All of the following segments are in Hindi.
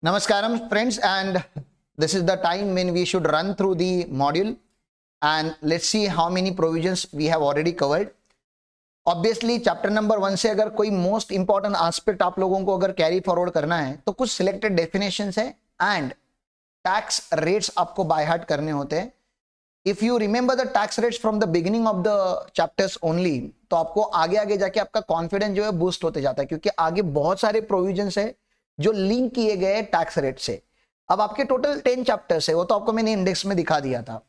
Namaskaram friends, and this is the time when we should run through the module and let's see how many provisions we have already covered. Obviously chapter number 1 से अगर कोई most important aspect आप लोगों को अगर carry forward करना है तो कुछ selected definitions है and tax rates आपको by heart करने होते हैं. If you remember the tax rates from the beginning of the chapters only, तो आपको आगे आगे जाके आपका confidence जो है boost होते जाता है, क्योंकि आगे बहुत सारे provisions है जो लिंक किए गए टैक्स रेट से. अब आपके टोटल 10 चैप्टर्स है, वो तो आपको मैंने इंडेक्स में दिखा दिया था.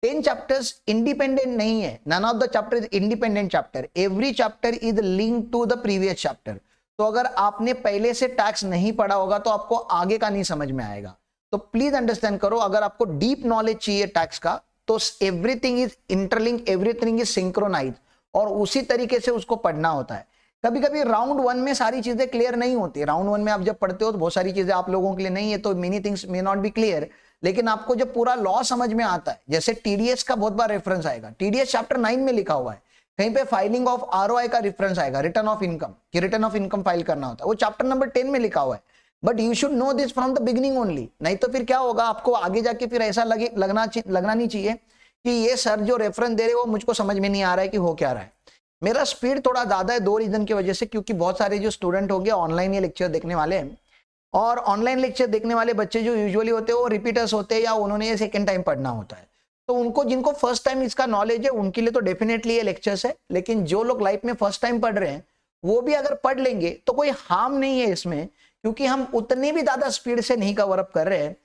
10 चैप्टर्स इंडिपेंडेंट नहीं है. None of the chapter is independent chapter. Every chapter is link to the previous chapter. तो अगर आपने पहले से टैक्स नहीं पढ़ा होगा तो आपको आगे का नहीं समझ में आएगा. तो प्लीज अंडरस्टैंड करो, अगर आपको डीप नॉलेज चाहिए टैक्स का तो everything is interlink, everything is synchronise, और उसी तरीके से उसको पढ़ना होता है. कभी कभी राउंड 1 में सारी चीजें क्लियर नहीं होती. राउंड 1 में आप जब पढ़ते हो तो बहुत सारी चीजें आप लोगों के लिए नहीं है, तो many things may not be clear. लेकिन आपको जब पूरा लॉ समझ में आता है, जैसे टीडीएस का बहुत बार रेफरेंस आएगा, टीडीएस चैप्टर 9 में लिखा हुआ है, कहीं पे फाइलिंग ऑफ आरओआई का रेफरेंस आएगा, रिटर्न ऑफ इनकम, कि रिटर्न ऑफ इनकम फाइल करना होता है, वो चैप्टर नंबर 10 में लिखा हुआ है. But you should know this from the beginning only. नहीं तो फिर क्या होगा, आपको आगे जाके फिर ऐसा लगना नहीं चाहिए कि ये सर जो रेफरेंस दे रहे हो मुझको समझ में नहीं आ रहा है कि हो क्या रहा है. मेरा स्पीड थोड़ा ज्यादा है 2 रीजन की वजह से, क्योंकि बहुत सारे जो स्टूडेंट होंगे ऑनलाइन ये लेक्चर देखने वाले हैं, और ऑनलाइन लेक्चर देखने वाले बच्चे जो यूजुअली होते हैं वो रिपीटर्स होते हैं या उन्होंने ये सेकंड टाइम पढ़ना होता है. तो उनको जिनको फर्स्ट टाइम इसका नॉलेज है उनके लिए तो डेफिनेटली ये लेक्चर्स है. लेकिन जो लोग लाइफ में फर्स्ट टाइम पढ़ रहे हैं वो भी अगर पढ़ लेंगे तो कोई हार्म नहीं है इसमें, क्योंकि हम उतनी भी ज्यादा स्पीड से नहीं कवर अप कर रहे हैं.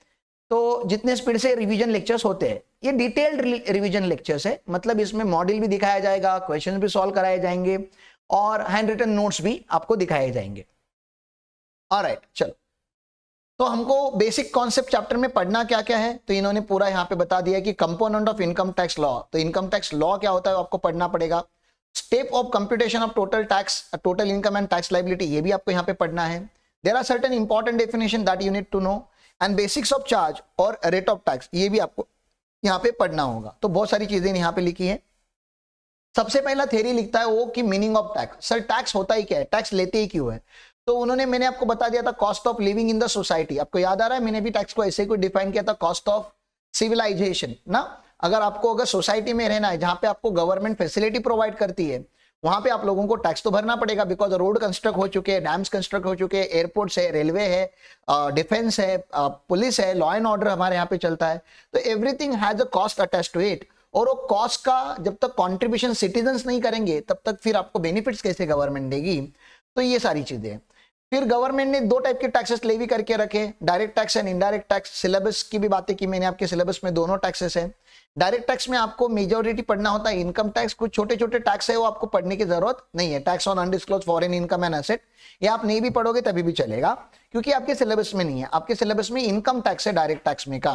तो जितने स्पीड से रिवीजन लेक्चर्स होते हैं, ये डिटेल्ड रिवीजन लेक्चर्स है. मतलब इसमें मॉडल भी दिखाया जाएगा, क्वेश्चंस भी सॉल्व कराए जाएंगे, और हैंड रिटन नोट्स भी आपको दिखाए जाएंगे. ऑलराइट, चलो. तो हमको बेसिक कॉन्सेप्ट चैप्टर में पढ़ना क्या क्या है, तो इन्होंने पूरा यहाँ पे बता दिया कि component of income tax law. तो इनकम टैक्स लॉ क्या होता है आपको पढ़ना पड़ेगा. Step of computation of total tax, total income and tax liability, ये भी आपको यहाँ पे पढ़ना है. There are certain important definition that you need to know, and basics of charge और रेट ऑफ टैक्स, ये भी आपको यहाँ पे पढ़ना होगा. तो बहुत सारी चीजें यहाँ पे लिखी है. सबसे पहला थ्योरी लिखता है वो कि meaning of tax. Sir tax होता ही क्या है, टैक्स लेते ही क्यों है. तो मैंने आपको बता दिया था cost of living in the society. आपको याद आ रहा है, मैंने भी टैक्स को ऐसे ही डिफाइन किया था, कॉस्ट ऑफ सिविलाइजेशन ना. अगर सोसाइटी में रहना है जहां पे आपको गवर्नमेंट फैसिलिटी प्रोवाइड करती है, वहां पे आप लोगों को टैक्स तो भरना पड़ेगा, बिकॉज रोड कंस्ट्रक्ट हो चुके हैं, डैम्स कंस्ट्रक्ट हो चुके हैं, एयरपोर्ट्स है, रेलवे है, डिफेंस है, पुलिस है, लॉ एंड ऑर्डर हमारे यहाँ पे चलता है. तो everything has a cost attached to it, और वो कॉस्ट का जब तक कंट्रीब्यूशन सिटीजन्स नहीं करेंगे तब तक फिर आपको बेनिफिट्स कैसे गवर्नमेंट देगी. तो ये सारी चीजें. फिर गवर्नमेंट ने 2 टाइप के टैक्सेस लेवी करके रखे, direct tax and indirect tax. Syllabus की भी बातें की मैंने, आपके सिलेबस में दोनों टैक्सेस है. डायरेक्ट टैक्स में आपको मेजॉरिटी पढ़ना होता है इनकम टैक्स. कुछ छोटे छोटे टैक्स है वो आपको पढ़ने की जरूरत नहीं है. Tax on undisclosed foreign income and asset, ये आप नहीं भी पढ़ोगे तभी भी चलेगा, क्योंकि आपके सिलेबस में नहीं है. आपके सिलेबस में इनकम टैक्स है डायरेक्ट टैक्स में का.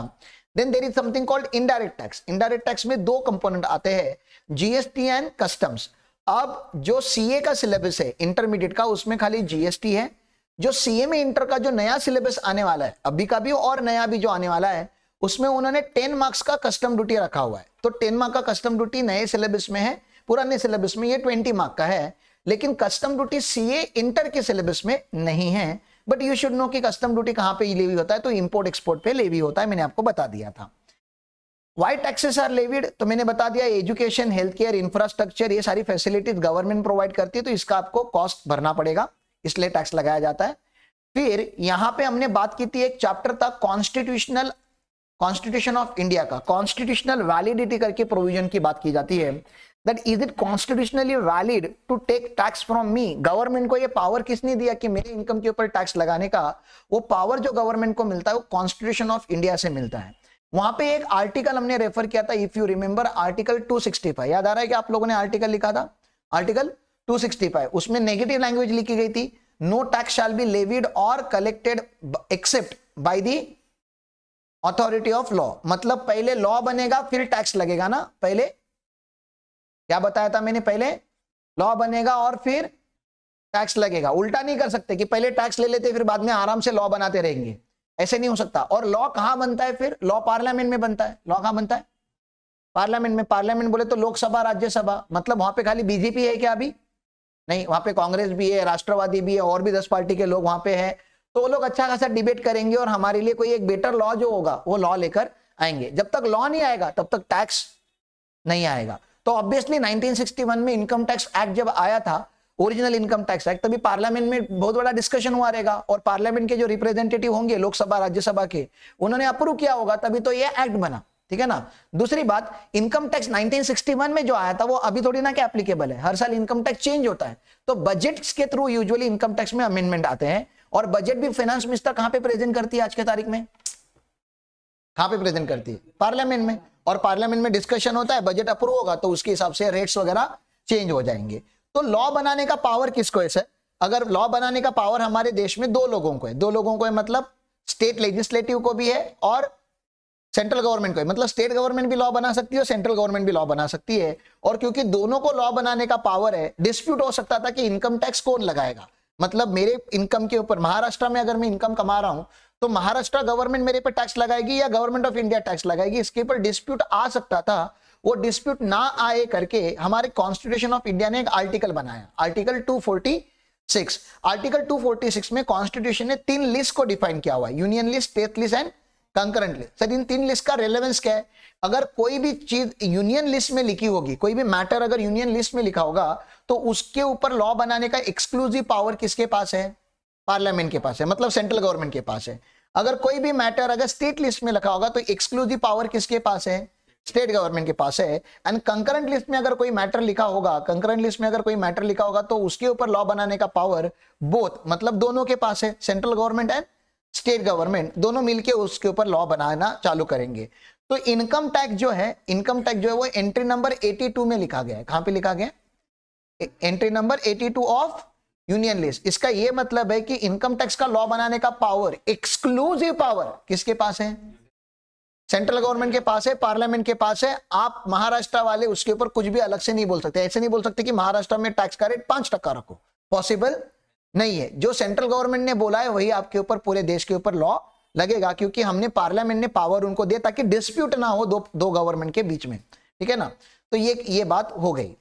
Then there is something called indirect tax. Indirect tax में 2 कंपोनेंट आते हैं, जीएसटी एंड कस्टम्स. अब जो सीए का सिलेबस है इंटरमीडिएट का, उसमें खाली जीएसटी है. जो सीए में इंटर का जो नया सिलेबस आने वाला है, अभी का भी और नया भी जो आने वाला है, उसमें उन्होंने 10 मार्क्स का कस्टम ड्यूटी रखा हुआ है. तो 10 मार्क का कस्टम ड्यूटी नए सिलेबस में है, पुराने सिलेबस में ये 20 मार्क का है. लेकिन कस्टम ड्यूटी सीए इंटर के सिलेबस में नहीं है. बट यू शुड नो कि कस्टम ड्यूटी कहां पे लेवी होता है, तो इंपोर्ट एक्सपोर्ट पे लेवी होता है, मैंने आपको बता दिया था. व्हाई टैक्सेस आर लेविड, तो मैंने बता दिया एजुकेशन, हेल्थ केयर, इंफ्रास्ट्रक्चर, ये सारी फैसिलिटीज गवर्नमेंट प्रोवाइड करती है, तो इसका आपको कॉस्ट भरना पड़ेगा, इसलिए टैक्स लगाया जाता है. फिर यहां पे हमने बात की थी, एक चैप्टर था कॉन्स्टिट्यूशन ऑफ इंडिया का, कॉन्स्टिट्यूशनल वैलिडिटी करके प्रोविजन की बात की जाती है. That is it constitutionally valid to take tax from me. Government को ये पावर किसने दिया कि मेरे इनकम के ऊपर टैक्स लगाने का. वो पावर जो गवर्नमेंट को मिलता है वो कॉन्स्टिट्यूशन ऑफ इंडिया से मिलता है. वहां पे एक आर्टिकल हमने रेफर किया था, इफ यू रिमेंबर, आर्टिकल 265. याद आ रहा है कि आप लोगों ने आर्टिकल लिखा था, आर्टिकल 265. उसमें नेगेटिव लैंग्वेज लिखी गई थी, no tax shall be levied और collected except by the authority of law. मतलब पहले लॉ बनेगा फिर टैक्स लगेगा ना. पहले क्या बताया था मैंने, पहले लॉ बनेगा और फिर टैक्स लगेगा. उल्टा नहीं कर सकते कि पहले टैक्स ले लेते फिर बाद में आराम से लॉ बनाते रहेंगे, ऐसे नहीं हो सकता. और लॉ कहां बनता है, फिर लॉ पार्लियामेंट में बनता है. लॉ कहां बनता है, पार्लियामेंट में. पार्लियामेंट बोले तो लोकसभा, राज्यसभा. मतलब वहां पे खाली बीजेपी है क्या अभी, नहीं, वहां पे कांग्रेस भी है, राष्ट्रवादी भी है, और भी 10 पार्टी के लोग वहां पे है. तो वो लोग अच्छा खासा डिबेट करेंगे और हमारे लिए कोई एक बेटर लॉ जो होगा वो लॉ लेकर आएंगे। जब तक लॉ नहीं आएगा तब तक टैक्स नहीं आएगा। तो ऑब्वियसली 1961 में इनकम टैक्स एक्ट जब आया था, ओरिजिनल इनकम टैक्स एक्ट, तभी पार्लियामेंट में बहुत बड़ा डिस्कशन हुआ रहेगा और पार्लियामेंट के जो रिप्रेजेंटेटिव होंगे लोकसभा राज्यसभा के, उन्होंने अप्रूव किया होगा, तभी तो ये एक्ट बना। ठीक है ना। दूसरी बात, इनकम टैक्स 1961 में जो आया था वो अभी थोड़ी ना क्या एप्लीकेबल है, हर साल इनकम टैक्स चेंज होता है। तो बजट्स के थ्रू यूजुअली इनकम टैक्स में अमेंडमेंट आते हैं। और बजट भी फाइनेंस मिनिस्टर कहां पे प्रेजेंट करती है आज के तारीख में? कहां पे प्रेजेंट करती है? पार्लियामेंट में। और पार्लियामेंट में डिस्कशन होता है, बजट अप्रूव होगा तो उसके हिसाब से रेट्स वगैरह चेंज हो जाएंगे। तो लॉ बनाने का पावर किसको है सर? अगर लॉ बनाने का पावर हमारे देश में दो लोगों को है, दो लोगों को है मतलब स्टेट लेजिस्लेटिव को भी है और सेंट्रल गवर्नमेंट को है। मतलब स्टेट गवर्नमेंट भी लॉ बना सकती है और सेंट्रल गवर्नमेंट भी लॉ बना सकती है। और क्योंकि दोनों को लॉ बनाने का पावर है, डिस्प्यूट हो सकता था कि इनकम टैक्स कौन लगाएगा। मतलब मेरे इनकम के ऊपर, महाराष्ट्र में अगर मैं इनकम कमा रहा हूं तो महाराष्ट्र गवर्नमेंट मेरे पे टैक्स लगाएगी या गवर्नमेंट ऑफ इंडिया टैक्स लगाएगी, इसके ऊपर डिस्प्यूट आ सकता था। वो डिस्प्यूट ना आए करके हमारे कॉन्स्टिट्यूशन ऑफ इंडिया ने एक आर्टिकल बनाया, आर्टिकल 246। आर्टिकल 246 में कॉन्स्टिट्यूशन ने 3 लिस्ट को डिफाइन किया हुआ है, union list, state list and concurrent list. Sir in 3 list का रेलेवेंस क्या है? अगर कोई भी चीज यूनियन लिस्ट में लिखी होगी, कोई भी मैटर अगर यूनियन लिस्ट में लिखा होगा तो उसके ऊपर लॉ बनाने का एक्सक्लूसिव पावर किसके पास है? पार्लियामेंट के पास है, मतलब सेंट्रल गवर्नमेंट के पास है। अगर कोई भी मैटर अगर स्टेट लिस्ट में लिखा होगा तो एक्सक्लूसिव पावर किसके पास है? स्टेट गवर्नमेंट के पास है। एंड कंकरेंट लिस्ट में अगर कोई मैटर लिखा होगा, कंकरेंट लिस्ट में अगर कोई मैटर लिखा होगा तो उसके ऊपर लॉ बनाने का पावर बोथ, मतलब दोनों के पास है, central government and state government दोनों मिलके उसके ऊपर लॉ बनाना चालू करेंगे। तो इनकम टैक्स जो है, इनकम टैक्स जो है वो एंट्री नंबर 82 में लिखा गया है। कहां पे लिखा गया? Entry number 82 of union list. इसका यह मतलब है कि इनकम टैक्स का लॉ बनाने का पावर, एक्सक्लूसिव पावर किसके पास है? सेंट्रल गवर्नमेंट के पास है, पार्लियामेंट के पास है। आप महाराष्ट्र वाले उसके ऊपर कुछ भी अलग से नहीं बोल सकते। ऐसे नहीं बोल सकते कि महाराष्ट्र में टैक्स का रेट 5% रखो, पॉसिबल नहीं है। जो सेंट्रल गवर्नमेंट ने बोला है वही आपके ऊपर, पूरे देश के ऊपर लॉ लगेगा, क्योंकि हमने पार्लियामेंट ने पावर उनको दिया ताकि डिस्प्यूट ना हो दो गवर्नमेंट के बीच में। ठीक है ना। तो ये बात हो गई।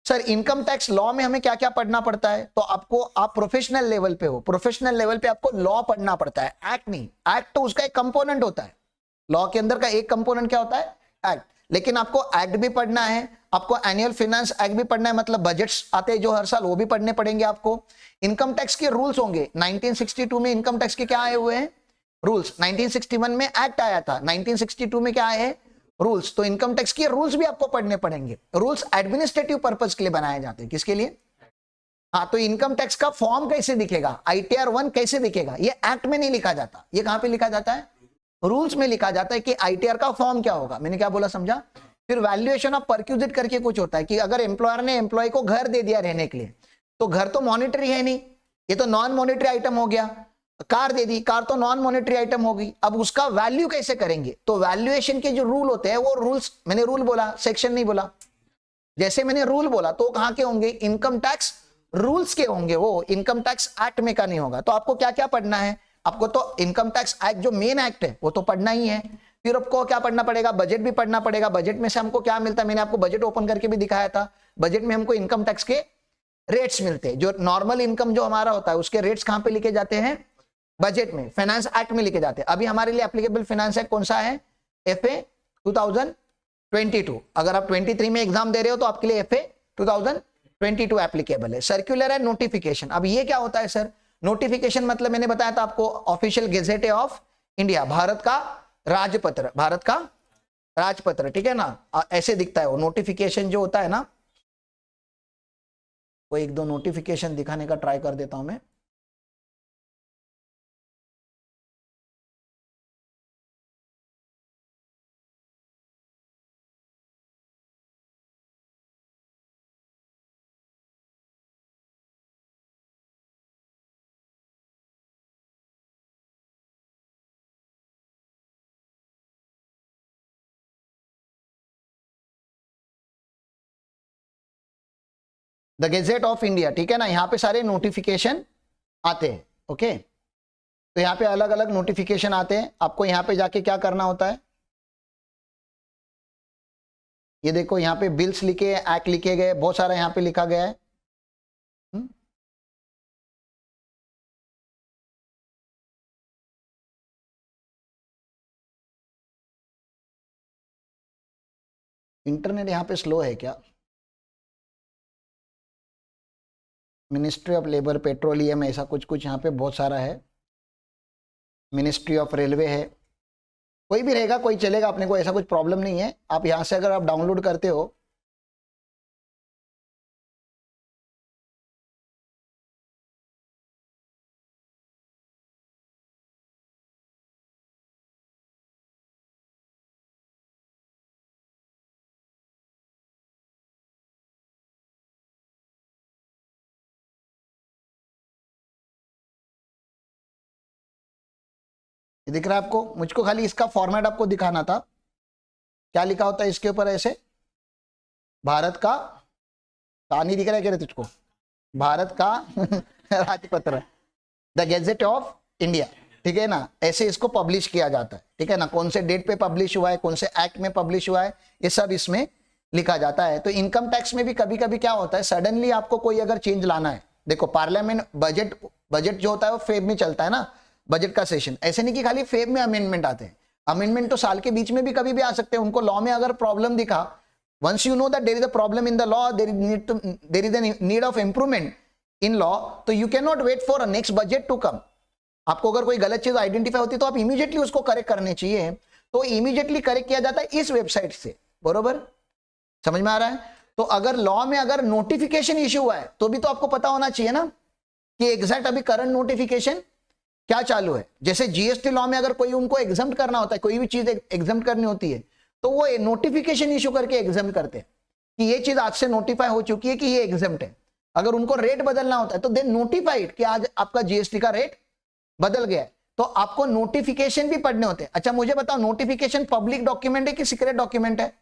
सर इनकम टैक्स लॉ में हमें क्या क्या पढ़ना पड़ता है? तो आपको, आप प्रोफेशनल लेवल पे हो, प्रोफेशनल लेवल पे आपको लॉ पढ़ना पड़ता है, एक्ट नहीं। एक्ट तो उसका एक कंपोनेंट होता है, लॉ के अंदर का एक कंपोनेंट क्या होता है? एक्ट। लेकिन आपको एक्ट भी पढ़ना है, आपको एनुअल फाइनेंस एक्ट भी पढ़ना है, मतलब बजट्स आते हैं जो हर साल, वो भी पढ़ने पड़ेंगे आपको। इनकम टैक्स के रूल्स होंगे। 1962 में इनकम टैक्स के क्या आए हुए हैं? रूल्स। 1961 में एक्ट आया था, 1962 में क्या आए हैं? रूल्स। तो इनकम टैक्स के रूल्स भी आपको पढ़ने पड़ेंगे। रूल्स एडमिनिस्ट्रेटिव पर्पज के लिए बनाए जाते हैं। किसके लिए? हाँ, तो इनकम टैक्स का फॉर्म कैसे दिखेगा, ITR 1 कैसे दिखेगा, ये एक्ट में नहीं लिखा जाता। ये कहां पे लिखा जाता है? रूल्स में लिखा जाता है कि ITR का फॉर्म क्या होगा। मैंने क्या बोला, समझा? फिर वैल्यूएशन ऑफ परक्यूजिट करके कुछ होता है कि अगर एम्प्लॉयर ने एम्प्लॉय को घर दे दिया रहने के लिए, तो घर तो मॉनिटरी है नहीं, ये तो नॉन मॉनिटरी आइटम हो गया। कार दे दी, कार तो नॉन मॉनिटरी आइटम होगी। अब उसका वैल्यू कैसे करेंगे? तो वैल्यूएशन के जो रूल होते हैं वो रूल्स, मैंने रूल बोला, सेक्शन नहीं बोला। जैसे मैंने रूल बोला तो कहां के होंगे? इनकम टैक्स रूल्स के होंगे, वो इनकम टैक्स एक्ट में का नहीं होगा। तो आपको क्या क्या पढ़ना है? आपको तो इनकम टैक्स एक्ट जो मेन एक्ट है वो तो पढ़ना ही है। फिर आपको क्या पढ़ना पड़ेगा? बजट भी पढ़ना पड़ेगा। बजट में से हमको क्या मिलता है? मैंने आपको बजट ओपन करके भी दिखाया था। बजट में हमको इनकम टैक्स के रेट्स मिलते हैं। जो नॉर्मल इनकम जो हमारा होता है उसके रेट्स कहां पे लिखे जाते हैं? बजट में, फाइनेंस एक्ट में लिखे जाते हैं। अभी हमारे लिए एप्लीकेबल फाइनेंस एक्ट कौन सा है? FA 2022। अगर आप 23 में एग्जाम दे रहे हो तो आपके लिए FA 2022 एप्लीकेबल है। सर्कुलर है, नोटिफिकेशन। अब ये क्या होता है सर? नोटिफिकेशन मतलब मैंने बताया था आपको, official gazette of India, Bharat का राजपत्र, भारत का राजपत्र। ठीक है ना, ऐसे दिखता है वो नोटिफिकेशन जो होता है ना। वो एक दो नोटिफिकेशन दिखाने का ट्राई कर देता हूं मैं। द गेजेट ऑफ इंडिया, ठीक है ना, यहाँ पे सारे नोटिफिकेशन आते हैं। ओके, तो यहाँ पे अलग अलग नोटिफिकेशन आते हैं। आपको यहाँ पे जाके क्या करना होता है? ये देखो यहाँ पे बिल्स लिखे, एक्ट लिखे गए, बहुत सारा यहाँ पे लिखा गया है। इंटरनेट यहाँ पे स्लो है क्या? मिनिस्ट्री ऑफ लेबर, पेट्रोलियम, ऐसा कुछ कुछ यहाँ पे बहुत सारा है। मिनिस्ट्री ऑफ रेलवे है, कोई भी रहेगा, कोई चलेगा, अपने को ऐसा कुछ प्रॉब्लम नहीं है। आप यहाँ से अगर आप डाउनलोड करते हो ये दिख रहा है आपको? मुझको खाली इसका फॉर्मेट आपको दिखाना था। क्या लिखा होता है इसके ऊपर ऐसे? भारत का, नहीं दिख रहा है क्या तुझको? भारत का राजपत्र, द गैजेट ऑफ इंडिया, ठीक है ना? ऐसे इसको पब्लिश किया जाता है, ठीक है ना? कौन से डेट पे पब्लिश हुआ है, कौन से एक्ट में पब्लिश हुआ है, ये सब इसमें लिखा जाता है। तो इनकम टैक्स में भी कभी कभी क्या होता है, सडनली आपको कोई अगर चेंज लाना है, देखो पार्लियामेंट बजट जो होता है वो फेब में चलता है ना, बजट का सेशन। ऐसे नहीं कि खाली फेब में अमेंडमेंट आते हैं, अमेंडमेंट तो साल के बीच में भी कभी भी आ सकते हैं। उनको लॉ में अगर प्रॉब्लम दिखा, once you know that there is a problem in the law, there is a need of improvement in law, तो you cannot wait for a next budget to come। आपको अगर कोई गलत चीज आइडेंटिफाई होती है तो आप इमीडिएटली उसको करेक्ट करने चाहिए, तो इमीडिएटली करेक्ट किया जाता है इस वेबसाइट से, बरोबर? समझ में आ रहा है? तो अगर लॉ में अगर नोटिफिकेशन इश्यू हुआ है तो भी तो आपको पता होना चाहिए ना कि एग्जैक्ट अभी करंट नोटिफिकेशन क्या चालू है। जैसे जीएसटी लॉ में अगर कोई उनको एग्जम्प्ट करना होता है, कोई भी चीज एग्जम्प्ट करनी होती है, तो वो नोटिफिकेशन इशू करके एग्जम्प्ट करते हैं कि ये चीज आज से नोटिफाई हो चुकी है कि ये एग्जम्प्ट है। अगर उनको रेट बदलना होता है तो दे नोटिफाइड कि आज आपका जीएसटी का रेट बदल गया है, तो आपको नोटिफिकेशन भी पढ़ने होते हैं। अच्छा मुझे बताओ, नोटिफिकेशन पब्लिक डॉक्यूमेंट है कि सीक्रेट डॉक्यूमेंट है?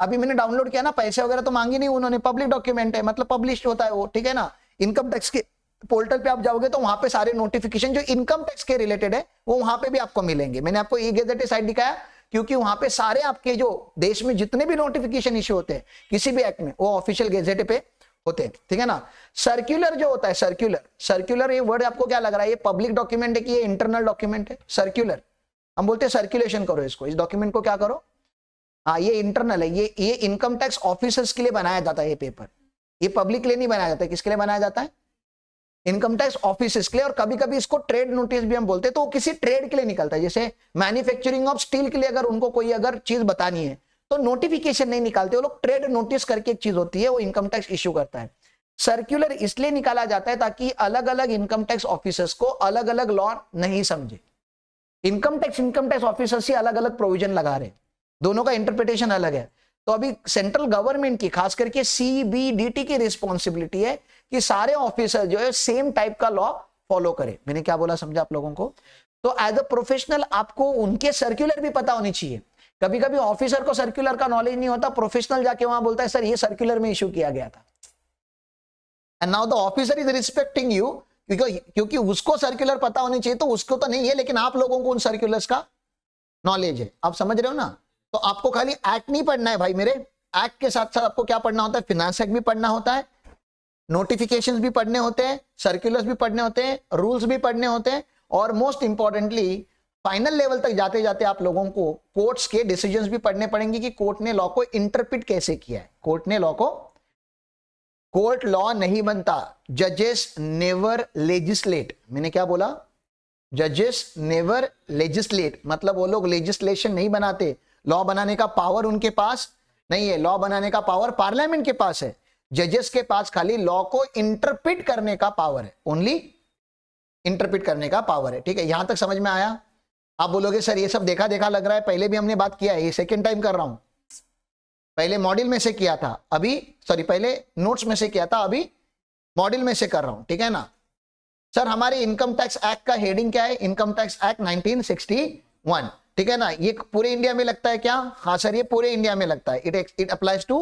अभी मैंने डाउनलोड किया ना, पैसे वगैरह तो मांगे नहीं उन्होंने, पब्लिक डॉक्यूमेंट है, मतलब पब्लिश होता है वो, ठीक है ना? इनकम टैक्स के पोर्टल पे आप जाओगे तो वहां पे सारे नोटिफिकेशन जो इनकम टैक्स के रिलेटेड है वो वहां पे भी आपको मिलेंगे। मैंने आपको ई गैजेट साइट दिखाया क्योंकि वहां पे सारे आपके जो देश में जितने भी नोटिफिकेशन इश्यू होते हैं किसी भी एक्ट में, वो ऑफिशियल गैजेट पे होते हैं, ठीक है ना? सर्क्यूलर जो होता है, सर्क्यूलर ये वर्ड आपको क्या लग रहा है, ये पब्लिक डॉक्यूमेंट है कि ये इंटरनल डॉक्यूमेंट है? सर्क्यूलर हम बोलते हैं सर्कुलेशन करो इसको, इस डॉक्यूमेंट को क्या करो, हाँ ये इंटरनल है, ये इनकम टैक्स ऑफिसर्स के लिए बनाया जाता है ये पेपर, ये पब्लिक के लिए नहीं बनाया जाता है। किसके लिए बनाया जाता है? इनकम टैक्स ऑफिसर्स के लिए। और कभी कभी इसको ट्रेड नोटिस भी हम बोलते हैं, तो वो किसी ट्रेड के लिए निकलता है। जैसे मैन्युफैक्चरिंग ऑफ स्टील के लिए अगर उनको कोई अगर चीज बतानी है तो नोटिफिकेशन नहीं निकालते वो लोग, ट्रेड नोटिस करके एक चीज होती है वो इनकम टैक्स इश्यू करता है। सर्क्यूलर इसलिए निकाला जाता है ताकि अलग अलग इनकम टैक्स ऑफिसर्स को अलग अलग लॉ नहीं समझे। इनकम टैक्स ऑफिसर्स ही अलग अलग प्रोविजन लगा रहे, दोनों का इंटरप्रिटेशन अलग है। तो अभी सेंट्रल गवर्नमेंट की खास करके सीबीडीटी की रिस्पॉन्सिबिलिटी है कि सारे ऑफिसर जो है सेम टाइप का लॉ फॉलो करे। मैंने क्या बोला समझा आप लोगों को? तो एज अ प्रोफेशनल आपको उनके सर्कुलर भी पता होनी चाहिए। कभी कभी ऑफिसर को सर्कुलर का नॉलेज नहीं होता, प्रोफेशनल जाके वहां बोलता है सर ये सर्कुलर में इशू किया गया था, and now the officer is respecting you क्योंकि उसको सर्कुलर पता होनी चाहिए, तो उसको तो नहीं है लेकिन आप लोगों को उन सर्कुलर्स का नॉलेज है। आप समझ रहे हो ना? तो आपको खाली एक्ट नहीं पढ़ना है भाई मेरे, एक्ट के साथ साथ आपको क्या पढ़ना होता है? फिनांस एक्ट भी पढ़ना होता है, नोटिफिकेशंस भी पढ़ने होते हैं, सर्कुलर्स भी पढ़ने होते हैं, रूल्स भी पढ़ने होते हैं, और मोस्ट इंपॉर्टेंटली फाइनल लेवल तक जाते जाते आप लोगों को कोर्ट्स के डिसीजंस भी पढ़ने पड़ेंगे कि कोर्ट ने लॉ को इंटरप्रिट कैसे किया है। कोर्ट लॉ नहीं बनता, जजेस नेवर लेजिस्लेट। मैंने क्या बोला? जजेस नेवर लेजिस्लेट, मतलब वो लोग लेजिस्लेशन नहीं बनाते, लॉ बनाने का पावर उनके पास नहीं है। लॉ बनाने का पावर पार्लियामेंट के पास है, जजेस के पास खाली लॉ को इंटरप्रिट करने का पावर है, ओनली इंटरप्रिट करने का पावर है। ठीक है, यहां तक समझ में आया? आप बोलोगे सर ये सब देखा देखा लग रहा है, पहले भी हमने बात किया है, ये सेकेंड टाइम कर रहा हूं, पहले मॉड्यूल में से किया था, अभी सॉरी पहले नोट्स में से किया था, अभी मॉड्यूल में से कर रहा हूं, ठीक है ना? सर हमारे इनकम टैक्स एक्ट का हेडिंग क्या है? इनकम टैक्स एक्ट 1961, ठीक है ना? ये पूरे इंडिया में लगता है क्या? हाँ सर ये पूरे इंडिया में लगता है, it applies to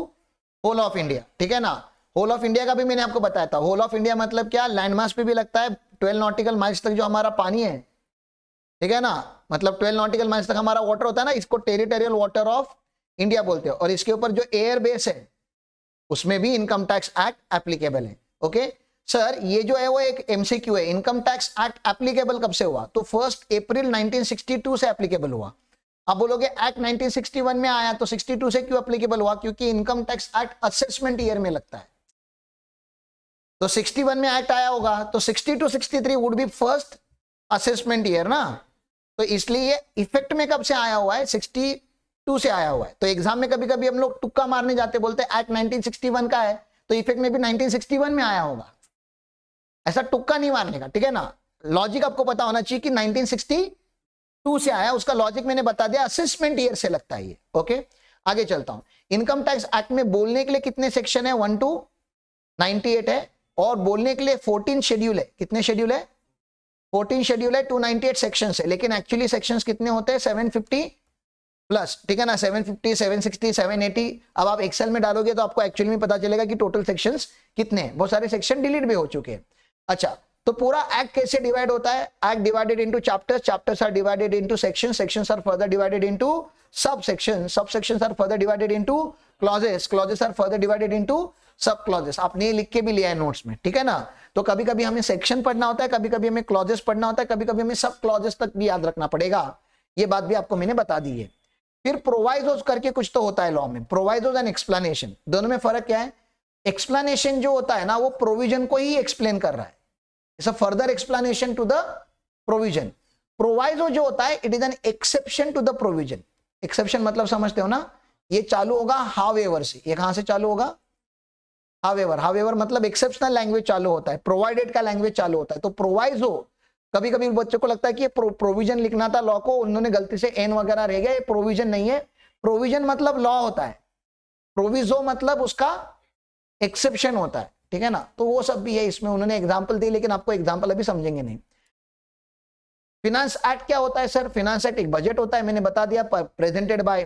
whole of India, ठीक है ना? होल ऑफ इंडिया का भी मैंने आपको बताया था। होल ऑफ इंडिया मतलब क्या? लैंड मास पे भी लगता है, 12 नॉटिकल माइल्स तक जो हमारा पानी है, ठीक है ना, मतलब 12 नॉटिकल माइल्स तक हमारा वाटर होता है ना, इसको टेरिटोरियल वाटर ऑफ इंडिया बोलते हैं। और इसके ऊपर जो एयर बेस है उसमें भी इनकम टैक्स एक्ट एप्लीकेबल है। ओके सर, ये जो है वो एक एमसीक्यू है, इनकम टैक्स एक्ट एप्लीकेबल कब से हुआ? तो 1 अप्रैल 1962 से एप्लीकेबल हुआ। आप बोलोगे एक्ट 1961 में आया तो 62 से क्यों एप्लीकेबल हुआ? क्योंकि income tax act assessment year में लगता है। तो 61 में एक्ट आया होगा तो 62 63 would be first assessment year ना, तो इसलिए इफेक्ट में कब से आया हुआ है? 62 से आया हुआ है। तो एग्जाम में कभी कभी हम लोग तुक्का मारने जाते, बोलते हैं एक्ट 1961 का है तो इफेक्ट में भी 1961 में आया होगा। ऐसा तुक्का नहीं मारने का, ठीक है ना। लॉजिक आपको पता होना चाहिए कि 1962 से आया, उसका लॉजिक मैंने बता दिया, असेसमेंट ईयर से लगता है ये। ओके, आगे चलता हूं। इनकम टैक्स एक्ट में बोलने के लिए कितने सेक्शन है? 1 to 98 है, और बोलने के लिए 14 शेड्यूल है। कितने शेड्यूल है? 14 शेड्यूल है, 298 सेक्शन है, लेकिन एक्चुअली सेक्शंस कितने होते हैं? 750 प्लस, ठीक है ना। 750, 760, 780। अब आप एक्सेल में डालोगे तो आपको एक्चुअली में पता चलेगा कि टोटल सेक्शंस कितने हैं। बहुत सारे सेक्शन डिलीट भी हो चुके हैं। अच्छा, तो पूरा एक्ट कैसे डिवाइड होता है? Act divided into chapters, chapters are divided into sections, sections are further divided into sub sections, sub sections are further divided into clauses, clauses are further divided into sub clauses. आपने लिख के भी लिया है नोट्स में, ठीक है ना। तो कभी कभी हमें सेक्शन पढ़ना होता है, कभी कभी हमें क्लॉजेस पढ़ना होता है, कभी कभी हमें सब क्लॉजेस तक भी याद रखना पड़ेगा। ये बात भी आपको मैंने बता दी है। फिर प्रोवाइजोस करके कुछ तो होता है लॉ में, प्रोवाइजोस एंड एक्सप्लेनेशन, दोनों में फर्क क्या है? एक्सप्लेनेशन जो होता है ना, वो प्रोविजन को ही एक्सप्लेन कर रहा है, it's a further explanation to the provision. Proviso जो होता है, it is an exception to the provision. Exception मतलब समझते हो ना, ये चालू होगा हावेवर से। ये कहां से चालू होगा? हावेवर। हावेवर मतलब एक्सेप्शनल लैंग्वेज चालू होता है, प्रोवाइडेड का लैंग्वेज चालू होता है। तो प्रोवाइजो, कभी कभी बच्चों को लगता है कि ये प्रोविजन लिखना था लॉ को, उन्होंने गलती से एन वगैरह रह गया, ये प्रोविजन नहीं है। प्रोविजन मतलब लॉ होता है, प्रोविजो मतलब उसका एक्सेप्शन होता है, ठीक है ना। तो वो सब भी है इसमें, उन्होंने एग्जांपल दी, लेकिन आपको एग्जांपल अभी समझेंगे नहीं। फिनांस एक्ट क्या होता है सर? फिनांस एक्ट एक बजट होता है, मैंने बता दिया, प्रेजेंटेड बाय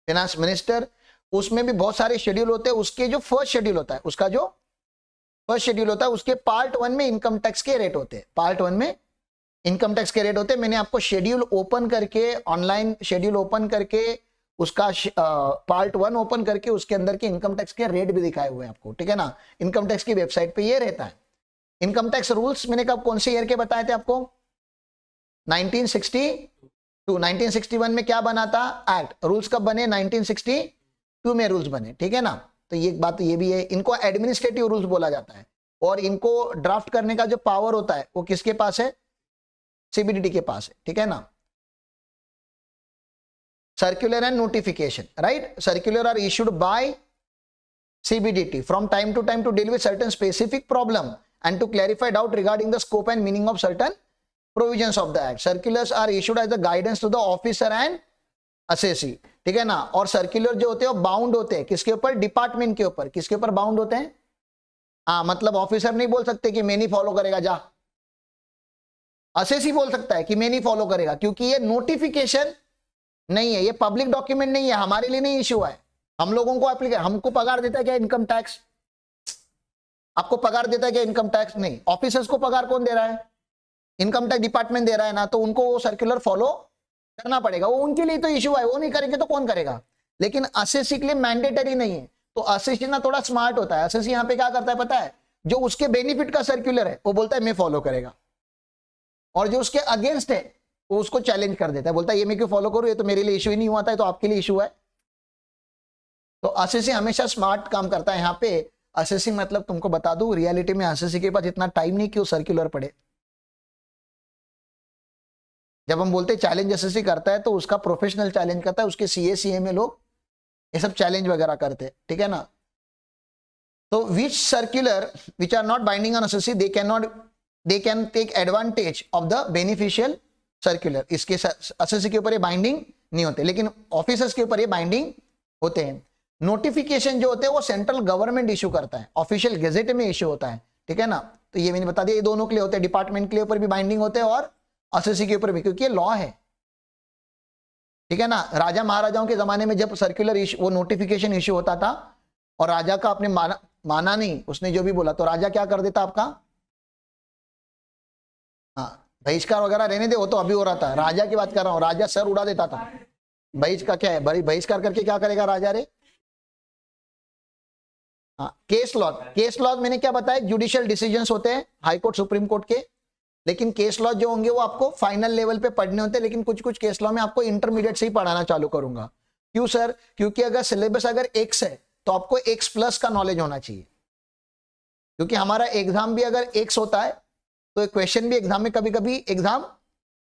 फिनांस मिनिस्टर। उसमें भी बहुत सारे शेड्यूल होते हैं। उसके जो फर्स्ट शेड्यूल होता है, उसका जो फर्स्ट शेड्यूल होता है, उसके पार्ट 1 में इनकम टैक्स के रेट होते हैं। पार्ट 1 में इनकम टैक्स के रेट होते हैं। मैंने आपको शेड्यूल ओपन करके, ऑनलाइन शेड्यूल ओपन करके, उसका पार्ट 1 ओपन करके उसके अंदर के इनकम टैक्स के रेट भी दिखाए हुए हैं आपको, ठीक है ना। इनकम टैक्स की वेबसाइट पे ये रहता है। इनकम टैक्स रूल्स मैंने कब, कौन से ईयर के बताए थे आपको? 1962। 1961 में क्या बना था? एक्ट। रूल्स कब बने? 1962 में रूल्स बने, ठीक है ना। तो ये बात ये भी है। इनको एडमिनिस्ट्रेटिव रूल्स बोला जाता है, और इनको ड्राफ्ट करने का जो पावर होता है वो किसके पास है? सीबीडीटी के पास है, ठीक है ना। Circular and notification, right? Circular are issued by CBDT from time to time to deal with certain specific problem and to clarify doubt regarding the scope and meaning of certain provisions of the act. Circulars are issued as a guidance to the officer and assessee, ठीक है ना। और सर्कुलर जो होते हैं वो बाउंड होते हैं किसके ऊपर? डिपार्टमेंट के ऊपर। किसके ऊपर बाउंड होते हैं? हाँ, मतलब ऑफिसर नहीं बोल सकते कि मैं नहीं फॉलो करेगा, जा। असेसी बोल सकता है कि मैं नहीं फॉलो करेगा, क्योंकि ये नोटिफिकेशन नहीं है, ये पब्लिक डॉक्यूमेंट नहीं है, हमारे लिए नहीं इशू है। हम लोगों को एप्लीकेशन, हमको पगार देता है क्या इनकम टैक्स? आपको पगार देता है क्या इनकम टैक्स? नहीं। ऑफिसर्स को पगार कौन दे रहा है? इनकम टैक्स डिपार्टमेंट दे रहा है ना, तो उनको वो सर्कुलर फॉलो करना पड़ेगा। वो उनके लिए तो इशू है, वो नहीं करेंगे तो कौन करेगा? लेकिन असेसी के लिए मैंडेटरी नहीं है। तो असेसी ना थोड़ा स्मार्ट होता है। असेसी यहाँ पे क्या करता है पता है? जो उसके बेनिफिट का सर्कुलर है वो बोलता है मैं फॉलो करेगा, और जो उसके अगेंस्ट है वो उसको चैलेंज कर देता है, बोलता है ये मैं क्यों फॉलो करूं, ये तो मेरे लिए इशू ही नहीं हुआ था, तो आपके लिए इशू है। तो असेसी हमेशा स्मार्ट काम करता है। यहाँ पे असेसी मतलब तुमको बता दूं, रियलिटी में असेसी के पास इतना टाइम नहीं कि वो सर्कुलर पढ़े। जब हम बोलते चैलेंज असेसी करता है तो उसका प्रोफेशनल चैलेंज करता है, उसके सीए सीएमए लोग ये सब चैलेंज वगैरह करते हैं, ठीक है ना। तो which circular which are not binding on assessee they can take advantage of the beneficial circular. इसके असेसी के ऊपर ये बाइंडिंग नहीं होते, लेकिन ऑफिसर्स के ऊपर ये बाइंडिंग होते हैं। नोटिफिकेशन जो होते हैं वो सेंट्रल गवर्नमेंट इशू करता है, ऑफिशियल गेजेट में इशू होता है, ठीक है ना। तो ये मैंने बता दिया, ये दोनों के लिए होते हैं, डिपार्टमेंट के ऊपर भी बाइंडिंग होते हैं और असेसी के ऊपर भी, क्योंकि ये लॉ है, ठीक है ना। राजा महाराजाओं के जमाने में जब सर्कुलर इशू, वो नोटिफिकेशन इशू होता था और राजा का आपने माना नहीं, उसने जो भी बोला, तो राजा क्या कर देता आपका? हाँ, बहिष्कार वगैरह रहने दे, वो तो अभी हो रहा था, राजा की बात कर रहा हूं। राजा सर उड़ा देता था। बहिष्कार क्या है? बहिष्कार करके क्या करेगा राजा रे? हाँ, केस लॉ। केस लॉ मैंने क्या बताया? जुडिशियल डिसीजंस होते हैं हाई कोर्ट सुप्रीम कोर्ट के, लेकिन केस लॉ जो होंगे वो आपको फाइनल लेवल पे पढ़ने होते हैं, लेकिन कुछ कुछ केस लॉ में आपको इंटरमीडिएट से ही पढ़ाना चालू करूंगा। क्यों सर? क्योंकि अगर सिलेबस अगर एक्स है तो आपको एक्स प्लस का नॉलेज होना चाहिए, क्योंकि हमारा एग्जाम भी अगर एक्स होता है तो क्वेश्चन भी एग्जाम में कभी कभी एग्जाम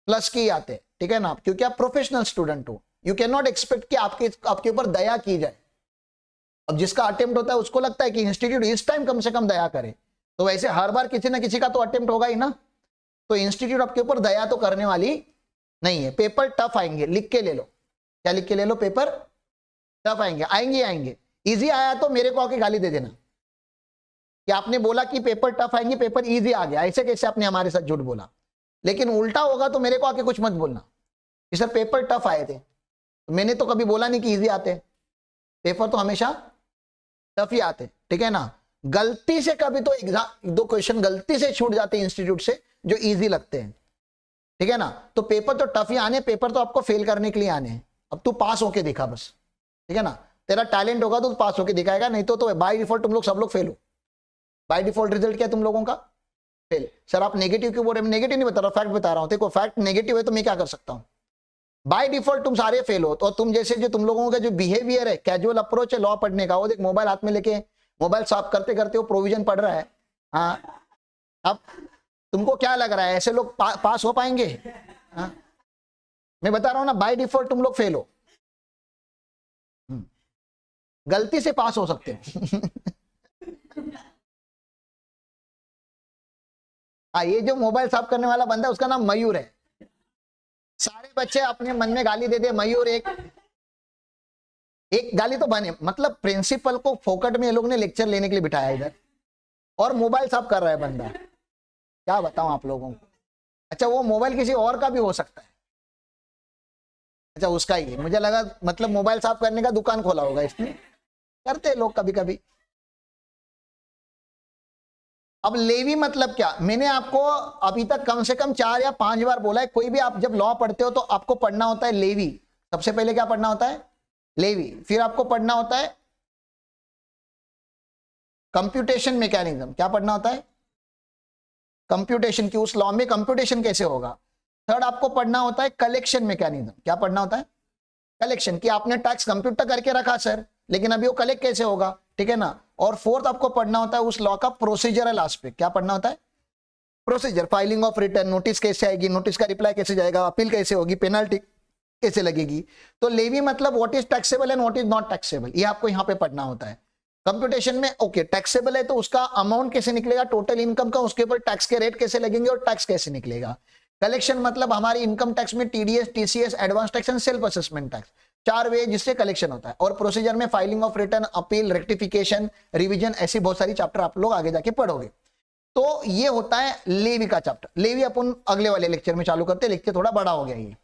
प्लस के ही आते हैं, ठीक है ना, क्योंकि आप प्रोफेशनल स्टूडेंट हो। यू कैन नॉट एक्सपेक्ट कि आपके ऊपर दया की जाए। अब जिसका अटेम्प्ट होता है उसको लगता है कि इंस्टीट्यूट इस टाइम कम से कम दया करे, तो वैसे हर बार किसी ना किसी का तो अटेम्प्ट होगा ही ना, तो इंस्टीट्यूट आपके ऊपर दया तो करने वाली नहीं है। पेपर टफ आएंगे, लिख के ले लो। क्या लिख के ले लो? पेपर टफ आएंगे, आएंगे। इजी आया तो मेरे को आके गाली दे देना कि आपने बोला कि पेपर टफ आएंगे, पेपर इजी आ गया। ऐसे कैसे आपने हमारे साथ झूठ बोला? लेकिन उल्टा होगा तो मेरे को आके कुछ मत बोलना कि सर पेपर टफ आए थे। मैंने तो कभी बोला नहीं कि इजी आते, पेपर तो हमेशा टफ ही आते, ठीक है ना। गलती से कभी तो एग्जाम 2 क्वेश्चन गलती से छूट जाते हैं इंस्टीट्यूट से जो इजी लगते हैं, ठीक है ना। तो पेपर तो टफ ही आने, पेपर तो आपको फेल करने के लिए आने हैं। अब तू पास होके दिखा बस, ठीक है ना। तेरा टैलेंट होगा तो पास होके दिखाएगा, नहीं तो बाय डिफॉल्ट तुम लोग सब लोग फेल हो। बाय डिफॉल्ट रिजल्ट क्या है तुम लोगों का? फेल। सर आप नेगेटिव क्यों बोल रहे हैं? नेगेटिव नहीं बता रहा, फैक्ट बता रहा हूं। देखो फैक्ट नेगेटिव है तो मैं क्या कर सकता हूं? बाय डिफॉल्ट तुम सारे फेल हो। तो तुम जैसे जो तुम लोगों का जो बिहेवियर है, कैजुअल अप्रोच है लॉ पढ़ने का, वो देख मोबाइल हाथ में लेके मोबाइल साफ करते करते वो प्रोविजन पढ़ रहा है। हाँ, अब तुमको क्या लग रहा है ऐसे लोग पास हो पाएंगे? हाँ? मैं बता रहा हूं ना, बाय डिफॉल्ट तुम लोग फेल हो। गलती से पास हो सकते हो। हाँ, ये जो मोबाइल साफ करने वाला बंदा है उसका नाम मयूर है। सारे बच्चे अपने मन में गाली दे दे मयूर, एक गाली तो बने। मतलब प्रिंसिपल को फोकट में ये लोग ने लेक्चर लेने के लिए बिठाया इधर, और मोबाइल साफ कर रहा है बंदा। क्या बताऊं आप लोगों को। अच्छा, वो मोबाइल किसी और का भी हो सकता है। अच्छा, उसका ही है। मुझे लगा मतलब मोबाइल साफ करने का दुकान खोला होगा इसने, करते लोग कभी कभी। अब लेवी मतलब क्या? मैंने आपको अभी तक कम से कम 4 या 5 बार बोला है, कोई भी आप जब लॉ पढ़ते हो तो आपको पढ़ना होता है लेवी। सबसे पहले क्या पढ़ना होता है? लेवी। फिर आपको पढ़ना होता है कंप्यूटेशन मैकेनिज्म। क्या पढ़ना होता है? कंप्यूटेशन की, उस लॉ में कंप्यूटेशन कैसे होगा। थर्ड आपको पढ़ना होता है कलेक्शन मैकेनिज्म। क्या पढ़ना होता है? कलेक्शन की। आपने टैक्स कंप्यूटर करके रखा सर, लेकिन अभी वो कलेक्ट कैसे होगा, ठीक है ना। और फोर्थ आपको पढ़ना होता है उस लॉ का प्रोसीजरल एस्पेक्ट। क्या पढ़ना होता है? Procedure, filing of return, notice कैसे आएगी, नोटिस का रिप्लाई कैसे जाएगा, अपील कैसे होगी, पेनल्टी कैसे लगेगी। तो लेवी मतलब what is taxable and what is not taxable, ये आपको यहाँ पे पढ़ना होता है। कंप्यूटेशन में ओके टैक्सेबल है तो उसका अमाउंट कैसे निकलेगा, टोटल इनकम का, उसके ऊपर टैक्स के रेट कैसे लगेंगे और टैक्स कैसे निकलेगा। कलेक्शन मतलब हमारी इनकम टैक्स में TDS, TCS, advance tax and self assessment tax, 4 वे जिससे कलेक्शन होता है। और प्रोसीजर में filing of return, appeal, rectification, revision, ऐसी बहुत सारी चैप्टर आप लोग आगे जाके पढ़ोगे। तो ये होता है लेवी का चैप्टर। लेवी अपन अगले वाले लेक्चर में चालू करते हैं, लेक्चर थोड़ा बड़ा हो गया ये।